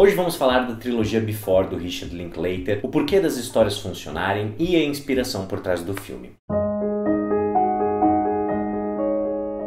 Hoje vamos falar da trilogia Before do Richard Linklater, o porquê das histórias funcionarem e a inspiração por trás do filme.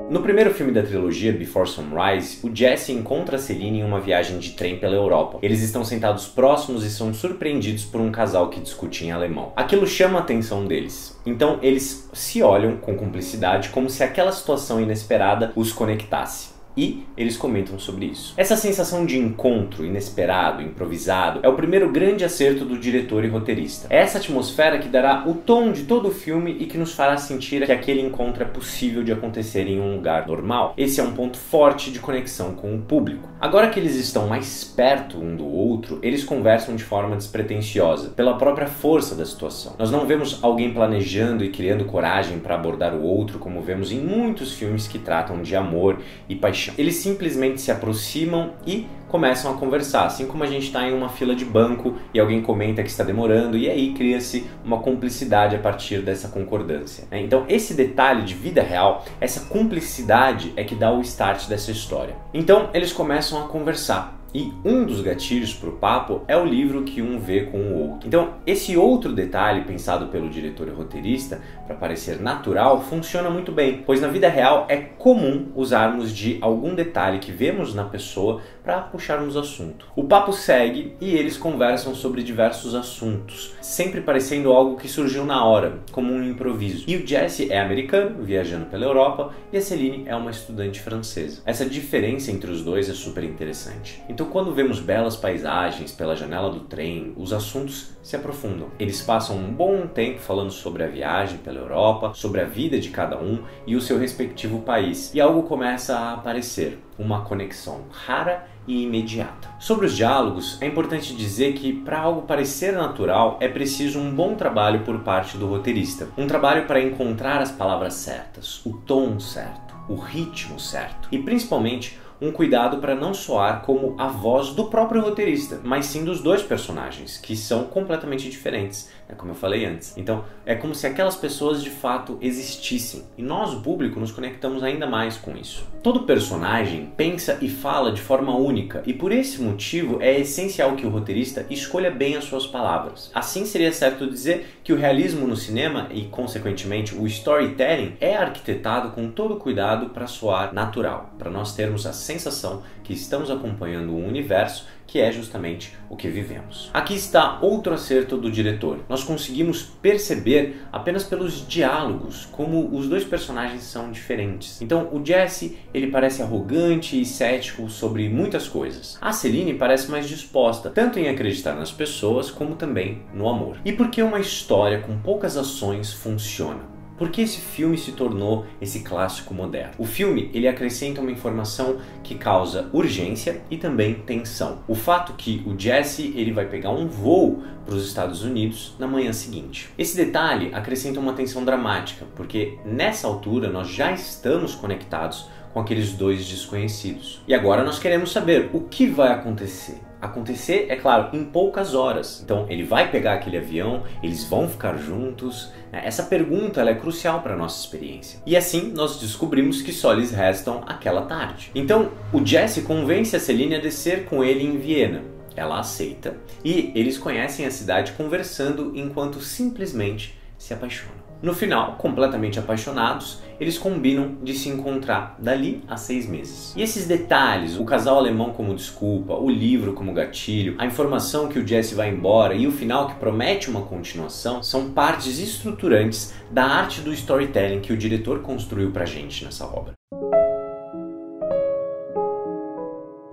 No primeiro filme da trilogia, Before Sunrise, o Jesse encontra a Celine em uma viagem de trem pela Europa. Eles estão sentados próximos e são surpreendidos por um casal que discute em alemão. Aquilo chama a atenção deles. Então eles se olham com cumplicidade como se aquela situação inesperada os conectasse. E eles comentam sobre isso. Essa sensação de encontro inesperado, improvisado, é o primeiro grande acerto do diretor e roteirista. É essa atmosfera que dará o tom de todo o filme e que nos fará sentir que aquele encontro é possível de acontecer em um lugar normal. Esse é um ponto forte de conexão com o público. Agora que eles estão mais perto um do outro, eles conversam de forma despretensiosa, pela própria força da situação. Nós não vemos alguém planejando e criando coragem para abordar o outro como vemos em muitos filmes que tratam de amor e paixão. Eles simplesmente se aproximam e começam a conversar, assim como a gente está em uma fila de banco e alguém comenta que está demorando e aí cria-se uma cumplicidade a partir dessa concordância. Então esse detalhe de vida real, essa cumplicidade é que dá o start dessa história. Então eles começam a conversar. E um dos gatilhos para o papo é o livro que um vê com o outro. Então, esse outro detalhe pensado pelo diretor e roteirista para parecer natural funciona muito bem, pois na vida real é comum usarmos de algum detalhe que vemos na pessoa para puxarmos assunto. O papo segue e eles conversam sobre diversos assuntos, sempre parecendo algo que surgiu na hora, como um improviso. E o Jesse é americano, viajando pela Europa, e a Celine é uma estudante francesa. Essa diferença entre os dois é super interessante. Então, quando vemos belas paisagens pela janela do trem, os assuntos se aprofundam. Eles passam um bom tempo falando sobre a viagem pela Europa, sobre a vida de cada um e o seu respectivo país. E algo começa a aparecer, uma conexão rara e imediata. Sobre os diálogos, é importante dizer que para algo parecer natural é preciso um bom trabalho por parte do roteirista. Um trabalho para encontrar as palavras certas, o tom certo, o ritmo certo e principalmente um cuidado para não soar como a voz do próprio roteirista, mas sim dos dois personagens, que são completamente diferentes, como eu falei antes. Então, é como se aquelas pessoas de fato existissem, e nós, o público, nos conectamos ainda mais com isso. Todo personagem pensa e fala de forma única, e por esse motivo é essencial que o roteirista escolha bem as suas palavras. Assim seria certo dizer que o realismo no cinema, e consequentemente o storytelling, é arquitetado com todo cuidado para soar natural, para nós termos a sensação que estamos acompanhando um universo que é justamente o que vivemos. Aqui está outro acerto do diretor. Nós conseguimos perceber apenas pelos diálogos como os dois personagens são diferentes. Então o Jesse, ele parece arrogante e cético sobre muitas coisas. A Celine parece mais disposta, tanto em acreditar nas pessoas como também no amor. E por que uma história com poucas ações funciona? Por que esse filme se tornou esse clássico moderno? O filme, ele acrescenta uma informação que causa urgência e também tensão. O fato que o Jesse, ele vai pegar um voo para os Estados Unidos na manhã seguinte. Esse detalhe acrescenta uma tensão dramática, porque nessa altura nós já estamos conectados com aqueles dois desconhecidos. E agora nós queremos saber o que vai acontecer. Acontecer, é claro, em poucas horas. Então ele vai pegar aquele avião, eles vão ficar juntos. Essa pergunta ela é crucial para a nossa experiência. E assim nós descobrimos que só lhes restam aquela tarde. Então o Jesse convence a Celine a descer com ele em Viena. Ela aceita e eles conhecem a cidade conversando enquanto simplesmente se apaixonam. No final, completamente apaixonados, eles combinam de se encontrar dali a 6 meses. E esses detalhes, o casal alemão como desculpa, o livro como gatilho, a informação que o Jesse vai embora e o final que promete uma continuação, são partes estruturantes da arte do storytelling que o diretor construiu pra gente nessa obra.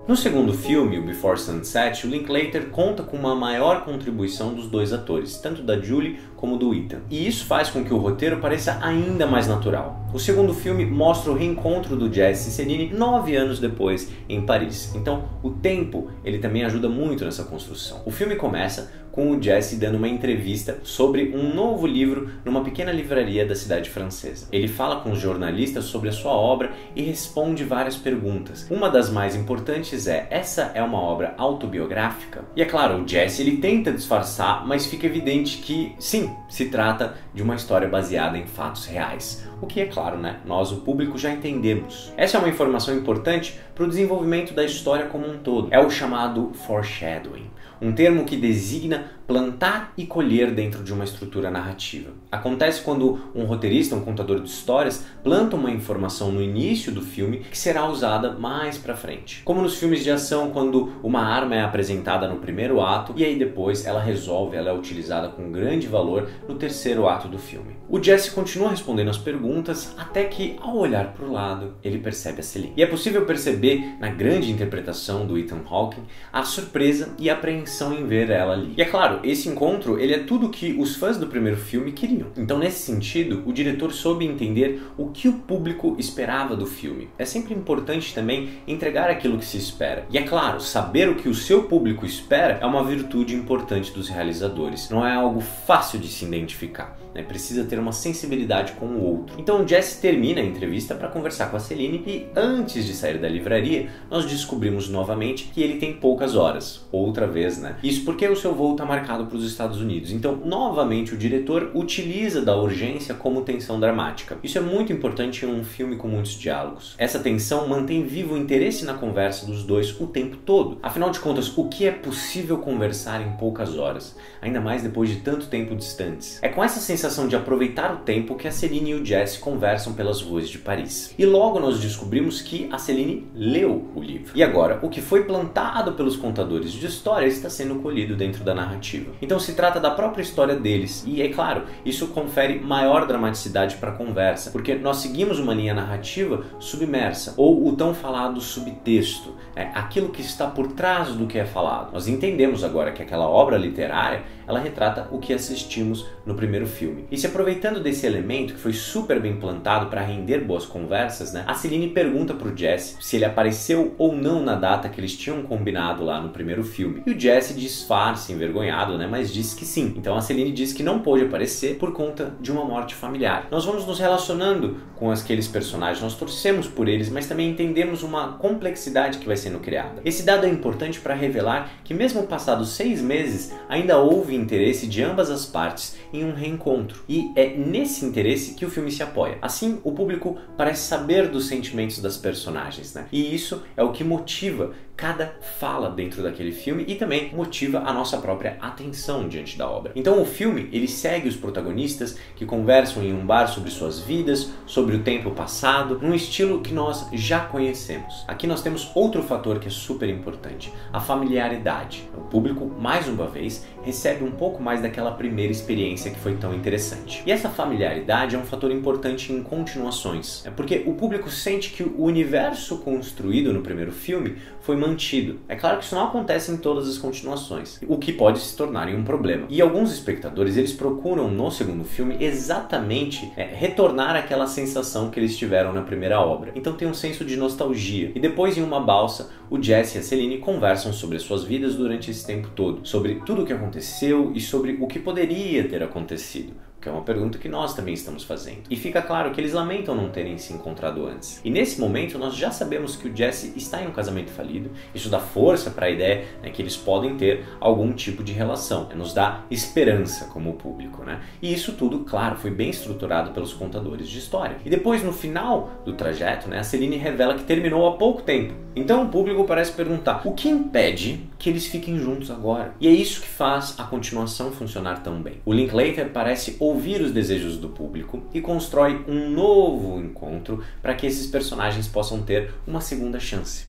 No segundo filme, o Before Sunset, o Linklater conta com uma maior contribuição dos dois atores, tanto da Julie como do Ethan. E isso faz com que o roteiro pareça ainda mais natural. O segundo filme mostra o reencontro do Jesse e Celine 9 anos depois, em Paris. Então, o tempo, ele também ajuda muito nessa construção. O filme começa com o Jesse dando uma entrevista sobre um novo livro numa pequena livraria da cidade francesa. Ele fala com os jornalistas sobre a sua obra e responde várias perguntas. Uma das mais importantes é: essa é uma obra autobiográfica? E é claro, o Jesse ele tenta disfarçar, mas fica evidente que sim, sim, se trata de uma história baseada em fatos reais. O que é claro, né? Nós, o público, já entendemos. Essa é uma informação importante para o desenvolvimento da história como um todo. É o chamado foreshadowing, um termo que designa plantar e colher dentro de uma estrutura narrativa. Acontece quando um roteirista, um contador de histórias, planta uma informação no início do filme que será usada mais pra frente. Como nos filmes de ação, quando uma arma é apresentada no primeiro ato e aí depois ela é utilizada com grande valor no terceiro ato do filme. O Jesse continua respondendo as perguntas até que, ao olhar para o lado, ele percebe a Celine. E é possível perceber, na grande interpretação do Ethan Hawke, a surpresa e a apreensão em ver ela ali. E é claro, esse encontro ele é tudo que os fãs do primeiro filme queriam. Então, nesse sentido, o diretor soube entender o que o público esperava do filme. É sempre importante também entregar aquilo que se espera. E é claro, saber o que o seu público espera é uma virtude importante dos realizadores. Não é algo fácil de se identificar, né? Precisa ter uma sensibilidade com o outro. Então o Jesse termina a entrevista para conversar com a Celine e antes de sair da livraria, nós descobrimos novamente que ele tem poucas horas. Outra vez, né? Isso porque o seu voo está marcado para os Estados Unidos. Então, novamente, o diretor utiliza da urgência como tensão dramática. Isso é muito importante em um filme com muitos diálogos. Essa tensão mantém vivo o interesse na conversa dos dois o tempo todo. Afinal de contas, o que é possível conversar em poucas horas? Ainda mais depois de tanto tempo distantes. É com essa sensação de aproveitar o tempo que a Celine e o Jesse conversam pelas ruas de Paris. E logo nós descobrimos que a Celine leu o livro. E agora, o que foi plantado pelos contadores de histórias está sendo colhido dentro da narrativa. Então se trata da própria história deles. E é claro, isso confere maior dramaticidade para a conversa, porque nós seguimos uma linha narrativa submersa, ou o tão falado subtexto, aquilo que está por trás do que é falado. Nós entendemos agora que aquela obra literária, ela retrata o que assistimos no primeiro filme. E se aproveitando desse elemento que foi super bem plantado para render boas conversas, né, a Celine pergunta pro Jesse se ele apareceu ou não na data que eles tinham combinado lá no primeiro filme. E o Jesse disfarça envergonhado, né, mas diz que sim. Então a Celine diz que não pôde aparecer por conta de uma morte familiar. Nós vamos nos relacionando com aqueles personagens, nós torcemos por eles, mas também entendemos uma complexidade que vai sendo criada. Esse dado é importante para revelar que mesmo passados 6 meses, ainda houve interesse de ambas as partes em um reencontro. E é nesse interesse que o filme se apoia. Assim, o público parece saber dos sentimentos das personagens, né? E isso é o que motiva cada fala dentro daquele filme e também motiva a nossa própria atenção diante da obra. Então o filme, ele segue os protagonistas que conversam em um bar sobre suas vidas, sobre o tempo passado, num estilo que nós já conhecemos. Aqui nós temos outro fator que é super importante, a familiaridade. O público, mais uma vez, recebe um pouco mais daquela primeira experiência que foi tão interessante. E essa familiaridade é um fator importante em continuações, porque o público sente que o universo construído no primeiro filme foi mantido. É claro que isso não acontece em todas as continuações, o que pode se tornar um problema. E alguns espectadores, eles procuram no segundo filme exatamente retornar àquela sensação que eles tiveram na primeira obra. Então tem um senso de nostalgia. E depois, em uma balsa, o Jesse e a Celine conversam sobre as suas vidas durante esse tempo todo, sobre tudo o que aconteceu e sobre o que poderia ter acontecido. Que é uma pergunta que nós também estamos fazendo. E fica claro que eles lamentam não terem se encontrado antes. E nesse momento nós já sabemos que o Jesse está em um casamento falido. Isso dá força para a ideia, né, que eles podem ter algum tipo de relação. Nos dá esperança como público, né? E isso tudo, claro, foi bem estruturado pelos contadores de história. E depois, no final do trajeto, né, a Celine revela que terminou há pouco tempo. Então o público parece perguntar: o que impede que eles fiquem juntos agora? E é isso que faz a continuação funcionar tão bem. O Linklater parece ouvir os desejos do público e constrói um novo encontro para que esses personagens possam ter uma segunda chance.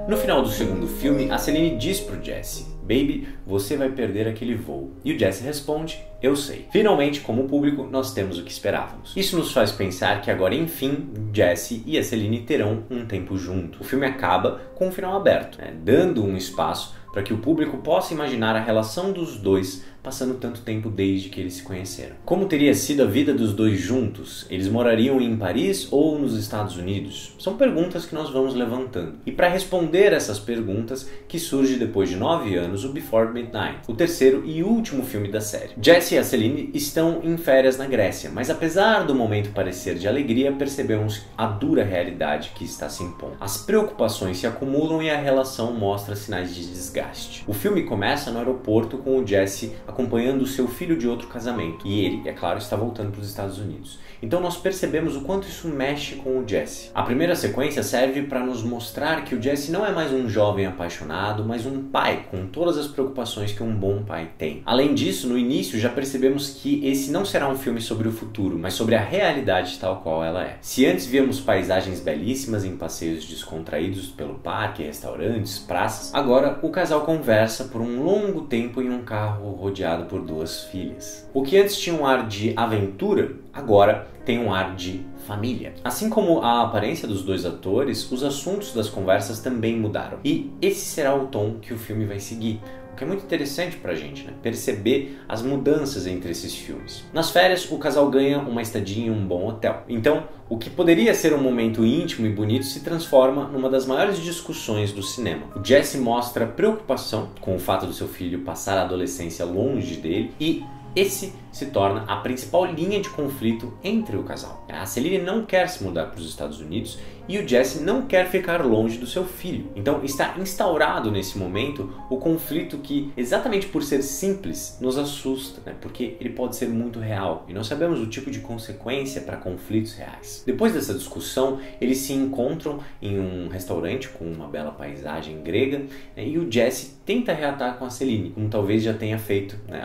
No final do segundo filme, a Celine diz pro Jesse: "Baby, você vai perder aquele voo." E o Jesse responde: "Eu sei." Finalmente, como público, nós temos o que esperávamos. Isso nos faz pensar que agora, enfim, Jesse e a Celine terão um tempo junto. O filme acaba com um final aberto, né, dando um espaço para que o público possa imaginar a relação dos dois passando tanto tempo desde que eles se conheceram. Como teria sido a vida dos dois juntos? Eles morariam em Paris ou nos Estados Unidos? São perguntas que nós vamos levantando. E para responder essas perguntas, que surge depois de 9 anos o Before Midnight, o terceiro e último filme da série. Jesse e a Celine estão em férias na Grécia, mas apesar do momento parecer de alegria, percebemos a dura realidade que está se impondo. As preocupações se acumulam e a relação mostra sinais de desgaste. desgaste. O filme começa no aeroporto com o Jesse acompanhando o seu filho de outro casamento, e ele, é claro, está voltando para os Estados Unidos. Então nós percebemos o quanto isso mexe com o Jesse. A primeira sequência serve para nos mostrar que o Jesse não é mais um jovem apaixonado, mas um pai com todas as preocupações que um bom pai tem. Além disso, no início já percebemos que esse não será um filme sobre o futuro, mas sobre a realidade tal qual ela é. Se antes víamos paisagens belíssimas em passeios descontraídos pelo parque, restaurantes, praças, agora o casal conversa por um longo tempo em um carro rodeado por duas filhas. O que antes tinha um ar de aventura, agora tem um ar de família. Assim como a aparência dos dois atores, os assuntos das conversas também mudaram. E esse será o tom que o filme vai seguir. O que é muito interessante pra gente, né? Perceber as mudanças entre esses filmes. Nas férias, o casal ganha uma estadia em um bom hotel. Então, o que poderia ser um momento íntimo e bonito se transforma numa das maiores discussões do cinema. O Jesse mostra preocupação com o fato do seu filho passar a adolescência longe dele e esse se torna a principal linha de conflito entre o casal. A Celine não quer se mudar para os Estados Unidos e o Jesse não quer ficar longe do seu filho. Então está instaurado nesse momento o conflito que, exatamente por ser simples, nos assusta, né? Porque ele pode ser muito real e nós sabemos o tipo de consequência para conflitos reais. Depois dessa discussão, eles se encontram em um restaurante com uma bela paisagem grega, né? E o Jesse tenta reatar com a Celine, como talvez já tenha feito, né,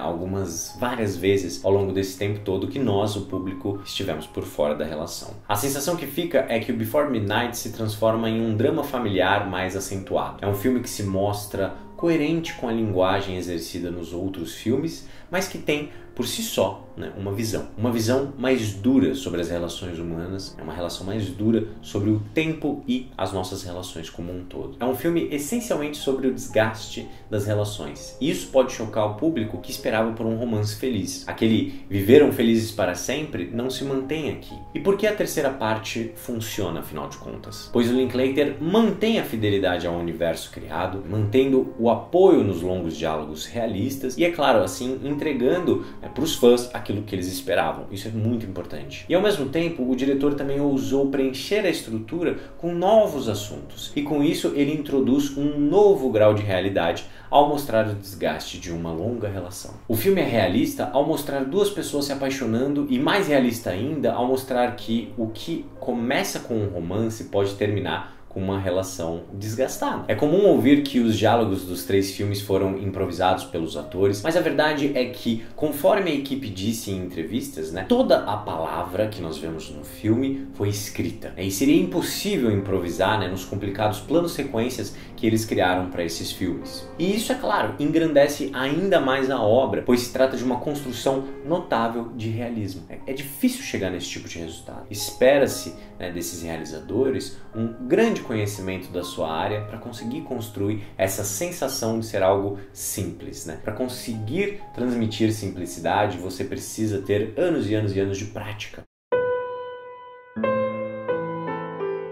várias vezes ao longo desse tempo todo que nós, o público, estivemos por fora da relação. A sensação que fica é que o Before Midnight se transforma em um drama familiar mais acentuado. É um filme que se mostra coerente com a linguagem exercida nos outros filmes, mas que tem por si só, né, uma visão mais dura sobre as relações humanas, é uma relação mais dura sobre o tempo e as nossas relações como um todo. É um filme essencialmente sobre o desgaste das relações. E isso pode chocar o público que esperava por um romance feliz. Aquele viveram felizes para sempre não se mantém aqui. E por que a terceira parte funciona, afinal de contas? Pois o Linklater mantém a fidelidade ao universo criado, mantendo o apoio nos longos diálogos realistas e, é claro, assim, entregando para os fãs aquilo que eles esperavam. Isso é muito importante. E ao mesmo tempo, o diretor também ousou preencher a estrutura com novos assuntos. E com isso, ele introduz um novo grau de realidade ao mostrar o desgaste de uma longa relação. O filme é realista ao mostrar duas pessoas se apaixonando e mais realista ainda ao mostrar que o que começa com um romance pode terminar com uma relação desgastada. É comum ouvir que os diálogos dos 3 filmes foram improvisados pelos atores, mas a verdade é que, conforme a equipe disse em entrevistas, né, toda a palavra que nós vemos no filme foi escrita. E seria impossível improvisar, né, nos complicados planos sequências que eles criaram para esses filmes. E isso, é claro, engrandece ainda mais a obra, pois se trata de uma construção notável de realismo. É difícil chegar nesse tipo de resultado. Espera-se, né, desses realizadores um grande conhecimento da sua área para conseguir construir essa sensação de ser algo simples, né? Para conseguir transmitir simplicidade, você precisa ter anos e anos e anos de prática.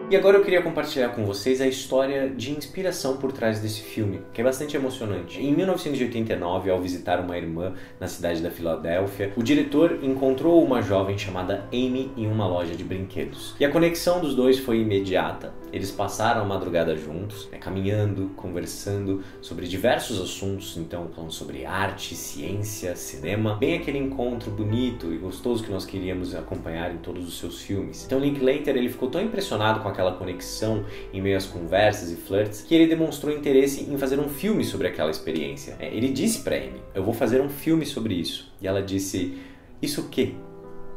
E agora eu queria compartilhar com vocês a história de inspiração por trás desse filme, que é bastante emocionante. Em 1989, ao visitar uma irmã na cidade da Filadélfia, o diretor encontrou uma jovem chamada Amy em uma loja de brinquedos. E a conexão dos dois foi imediata. Eles passaram a madrugada juntos, né, caminhando, conversando sobre diversos assuntos, então falando sobre arte, ciência, cinema, bem aquele encontro bonito e gostoso que nós queríamos acompanhar em todos os seus filmes. Então Linklater, ele ficou tão impressionado com aquela conexão em meio às conversas e flirts que ele demonstrou interesse em fazer um filme sobre aquela experiência. Ele disse pra Amy: eu vou fazer um filme sobre isso. E ela disse: isso o quê?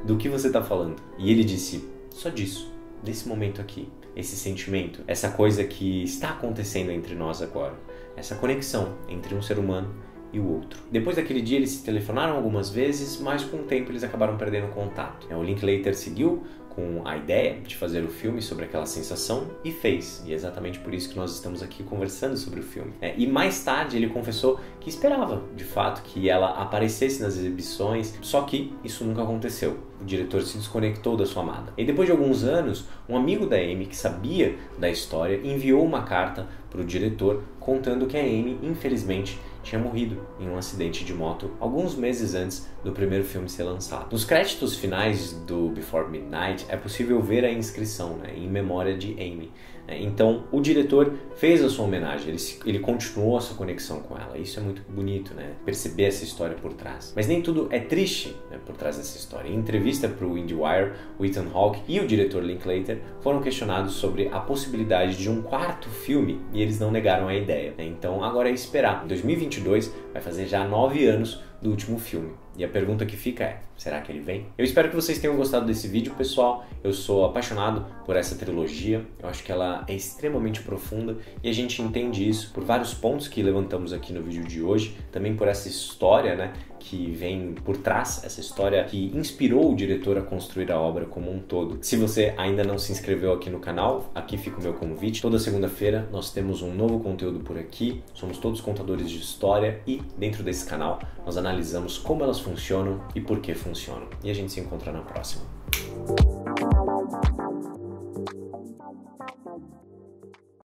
Do que você tá falando? E ele disse: só disso, desse momento aqui. Esse sentimento, essa coisa que está acontecendo entre nós agora, essa conexão entre um ser humano e o outro. Depois daquele dia eles se telefonaram algumas vezes, mas com o tempo eles acabaram perdendo contato. O Linklater seguiu com a ideia de fazer o filme sobre aquela sensação e fez. E é exatamente por isso que nós estamos aqui conversando sobre o filme. E mais tarde ele confessou que esperava, de fato, que ela aparecesse nas exibições, só que isso nunca aconteceu. O diretor se desconectou da sua amada. E depois de alguns anos, um amigo da Amy que sabia da história enviou uma carta para o diretor contando que a Amy, infelizmente, tinha morrido em um acidente de moto alguns meses antes do primeiro filme ser lançado. Nos créditos finais do Before Midnight é possível ver a inscrição, né, em memória de Amy. Então o diretor fez a sua homenagem, ele continuou a sua conexão com ela. Isso é muito bonito, né? Perceber essa história por trás. Mas nem tudo é triste, né, por trás dessa história. Em entrevista para o IndieWire, o Ethan Hawke e o diretor Linklater foram questionados sobre a possibilidade de um quarto filme e eles não negaram a ideia, né? Então agora é esperar. Em 2022 vai fazer já 9 anos do último filme. E a pergunta que fica é, será que ele vem? Eu espero que vocês tenham gostado desse vídeo, pessoal. Eu sou apaixonado por essa trilogia. Eu acho que ela é extremamente profunda e a gente entende isso por vários pontos que levantamos aqui no vídeo de hoje. Também por essa história, né, que vem por trás, essa história que inspirou o diretor a construir a obra como um todo. Se você ainda não se inscreveu aqui no canal, aqui fica o meu convite. Toda segunda-feira nós temos um novo conteúdo por aqui. Somos todos contadores de história e dentro desse canal nós analisamos como elas funcionam e por que funcionam. E a gente se encontra na próxima.